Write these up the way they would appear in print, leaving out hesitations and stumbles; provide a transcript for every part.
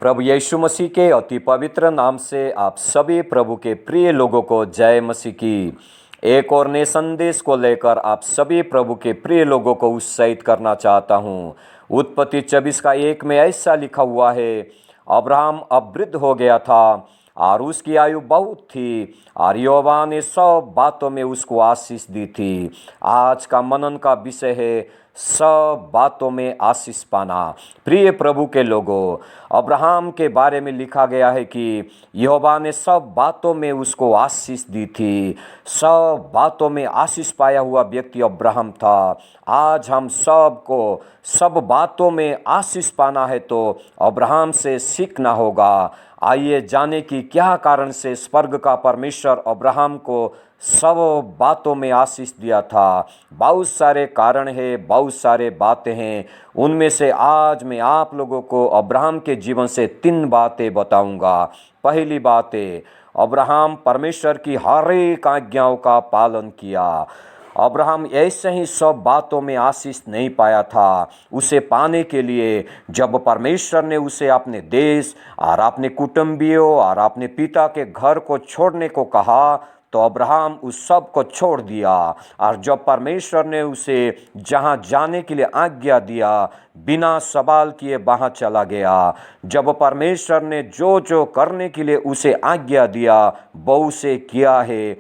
प्रभु यीशु मसीह के अति पवित्र नाम से आप सभी प्रभु के प्रिय लोगों को जय मसीह की। एक और नए संदेश को लेकर आप सभी प्रभु के प्रिय लोगों को उत्साहित करना चाहता हूँ। उत्पत्ति 24 का 1 में ऐसा लिखा हुआ है, अब्राहम अब वृद्ध हो गया था और उसकी आयु बहुत थी और यहोवा ने सब बातों में उसको आशीष दी थी। आज का मनन का विषय है सब बातों में आशीष पाना। प्रिय प्रभु के लोगों, अब्राहम के बारे में लिखा गया है कि यहोवा ने सब बातों में उसको आशीष दी थी। सब बातों में आशीष पाया हुआ व्यक्ति अब्राहम था। आज हम सबको सब बातों में आशीष पाना है तो अब्राहम से सीखना होगा। आइए जाने कि क्या कारण से स्वर्ग का परमेश्वर अब्राहम को सब बातों में आशीष दिया था। बहुत सारे कारण हैं, बहुत सारे बातें हैं। उनमें से आज मैं आप लोगों को अब्राहम के जीवन से 3 बातें बताऊंगा। पहली बात है, अब्राहम परमेश्वर की हर एक आज्ञाओं का पालन किया। अब्राहम ऐसे ही सब बातों में आशीष नहीं पाया था। उसे पाने के लिए जब परमेश्वर ने उसे अपने देश और अपने कुटुंबियों और अपने पिता के घर को छोड़ने को कहा तो अब्राहम उस सब को छोड़ दिया। और जब परमेश्वर ने उसे जहाँ जाने के लिए आज्ञा दिया, बिना सवाल किए वहाँ चला गया। जब परमेश्वर ने जो जो करने के लिए उसे आज्ञा दिया वो उसे किया है।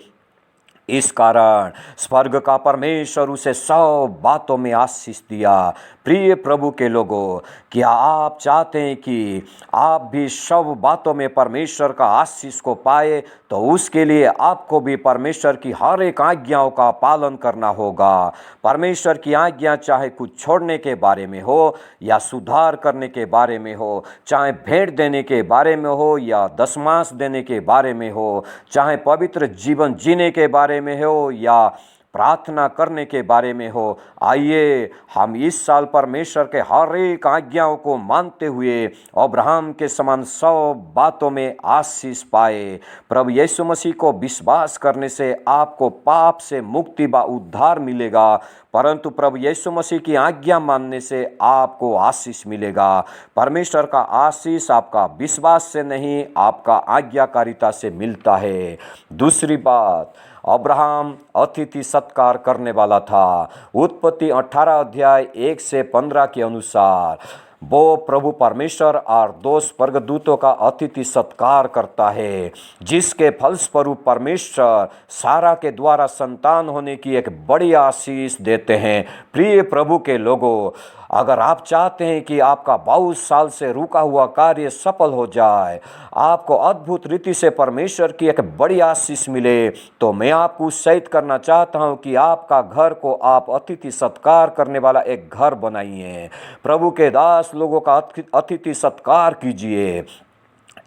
इस कारण स्वर्ग का परमेश्वर उसे सब बातों में आशीष दिया। प्रिय प्रभु के लोगों, क्या आप चाहते हैं कि आप भी सब बातों में परमेश्वर का आशीष को पाए तो उसके लिए आपको भी परमेश्वर की हर एक आज्ञाओं का पालन करना होगा। परमेश्वर की आज्ञा चाहे कुछ छोड़ने के बारे में हो या सुधार करने के बारे में हो, चाहे भेंट देने के बारे में हो या दशमांश देने के बारे में हो, चाहे पवित्र जीवन जीने के बारे में हो या प्रार्थना करने के बारे में हो, आइए हम इस साल परमेश्वर के हर एक आज्ञाओं को मानते हुए अब्राहम के समान सब बातों में आशीष पाए। प्रभु यीशु मसीह को विश्वास करने से आपको पाप से मुक्ति व उद्धार मिलेगा, परंतु प्रभु यीशु मसीह की आज्ञा मानने से आपको आशीष मिलेगा। परमेश्वर का आशीष आपका विश्वास से नहीं, आपका आज्ञाकारिता से मिलता है। दूसरी बात, अब्राहम अतिथि सत्कार करने वाला था। उत्पत्ति 18 अध्याय 1 से 15 के अनुसार वो प्रभु परमेश्वर और 2 स्वर्गदूतों का अतिथि सत्कार करता है, जिसके फलस्वरूप परमेश्वर सारा के द्वारा संतान होने की एक बड़ी आशीष देते हैं। प्रिय प्रभु के लोगों, अगर आप चाहते हैं कि आपका बहुत साल से रुका हुआ कार्य सफल हो जाए, आपको अद्भुत रीति से परमेश्वर की एक बड़ी आशीष मिले, तो मैं आपको उत्साहित करना चाहता हूं कि आपका घर को आप अतिथि सत्कार करने वाला एक घर बनाइए। प्रभु के दास लोगों का अतिथि सत्कार कीजिए।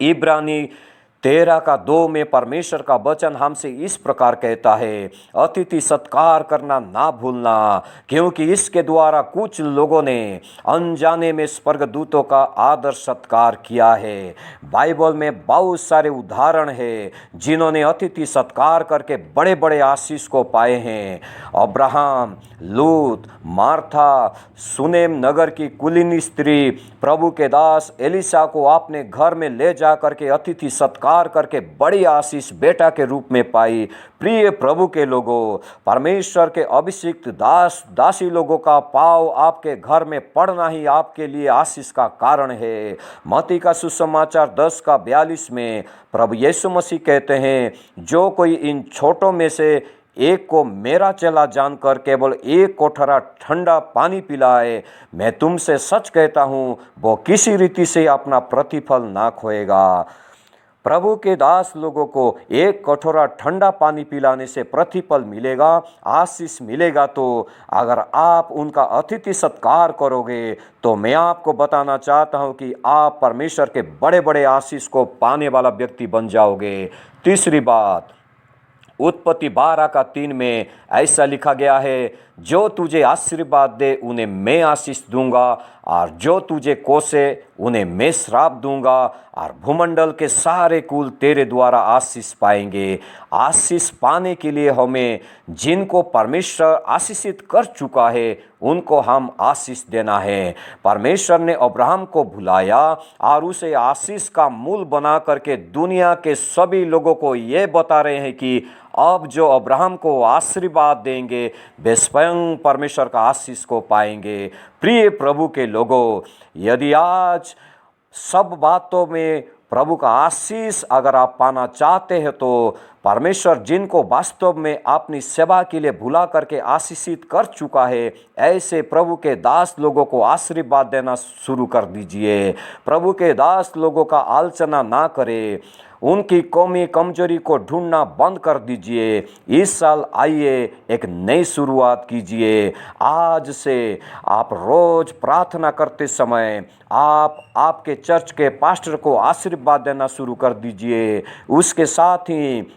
इब्रानी 13 का 2 में परमेश्वर का वचन हमसे इस प्रकार कहता है, अतिथि सत्कार करना ना भूलना, क्योंकि इसके द्वारा कुछ लोगों ने अनजाने में स्वर्गदूतों का आदर सत्कार किया है। बाइबल में बहुत सारे उदाहरण हैं जिन्होंने अतिथि सत्कार करके बड़े बड़े आशीष को पाए हैं। अब्राहम, लूत, मार्था, सुनेम नगर की कुलीन स्त्री प्रभु के दास एलिशा को अपने घर में ले जा करके अतिथि सत्कार करके बड़ी आशीष बेटा के रूप में पाई। प्रिय प्रभु के लोगों, परमेश्वर के अभिषिक्त दास दासी लोगों का पाव आपके घर में पड़ना ही आपके लिए आशीष का कारण है। मत्ती का सुसमाचार 10 का 42 में प्रभु यीशु मसीह कहते हैं, जो कोई इन छोटों में से एक को मेरा चेला जानकर केवल एक कोठरा ठंडा पानी पिलाए, मैं तुमसे सच कहता हूँ वो किसी रीति से अपना प्रतिफल ना खोएगा। प्रभु के दास लोगों को एक कटोरा ठंडा पानी पिलाने से प्रतिफल मिलेगा, आशीष मिलेगा। तो अगर आप उनका अतिथि सत्कार करोगे तो मैं आपको बताना चाहता हूं कि आप परमेश्वर के बड़े बड़े आशीष को पाने वाला व्यक्ति बन जाओगे। तीसरी बात, उत्पत्ति 12 का 3 में ऐसा लिखा गया है, जो तुझे आशीर्वाद दे उन्हें मैं आशीष दूंगा, और जो तुझे कोसे उन्हें मैं श्राप दूंगा, और भूमंडल के सारे कुल तेरे द्वारा आशीष पाएंगे। आशीष पाने के लिए हमें जिनको परमेश्वर आशीषित कर चुका है उनको हम आशीष देना है। परमेश्वर ने अब्राहम को बुलाया और उसे आशीष का मूल बना करके दुनिया के सभी लोगों को ये बता रहे हैं कि अब जो अब्राहम को आशीर्वाद देंगे वे स्वयं परमेश्वर का आशीष को पाएंगे। प्रिय प्रभु के लोगों, यदि आज सब बातों में प्रभु का आशीष अगर आप पाना चाहते हैं तो परमेश्वर जिनको वास्तव में अपनी सेवा के लिए बुला करके आशीषित कर चुका है, ऐसे प्रभु के दास लोगों को आशीर्वाद देना शुरू कर दीजिए। प्रभु के दास लोगों का आलोचना ना करें, उनकी कमी कमजोरी को ढूंढना बंद कर दीजिए। इस साल आइए एक नई शुरुआत कीजिए। आज से आप रोज प्रार्थना करते समय आप आपके चर्च के पास्टर को आशीर्वाद देना शुरू कर दीजिए। उसके साथ ही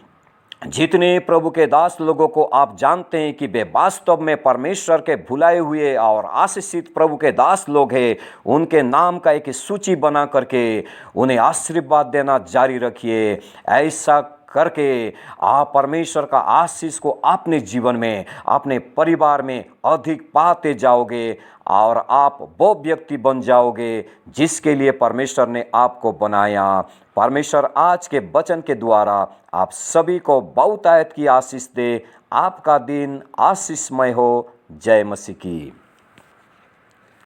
जितने प्रभु के दास लोगों को आप जानते हैं कि वे वास्तव में परमेश्वर के भुलाए हुए और आशीषित प्रभु के दास लोग हैं, उनके नाम का एक सूची बना करके उन्हें आशीर्वाद देना जारी रखिए। ऐसा करके आप परमेश्वर का आशीष को अपने जीवन में, अपने परिवार में अधिक पाते जाओगे और आप वो व्यक्ति बन जाओगे जिसके लिए परमेश्वर ने आपको बनाया। परमेश्वर आज के वचन के द्वारा आप सभी को बहुतायत की आशीष दे। आपका दिन आशीषमय हो। जय मसीह की।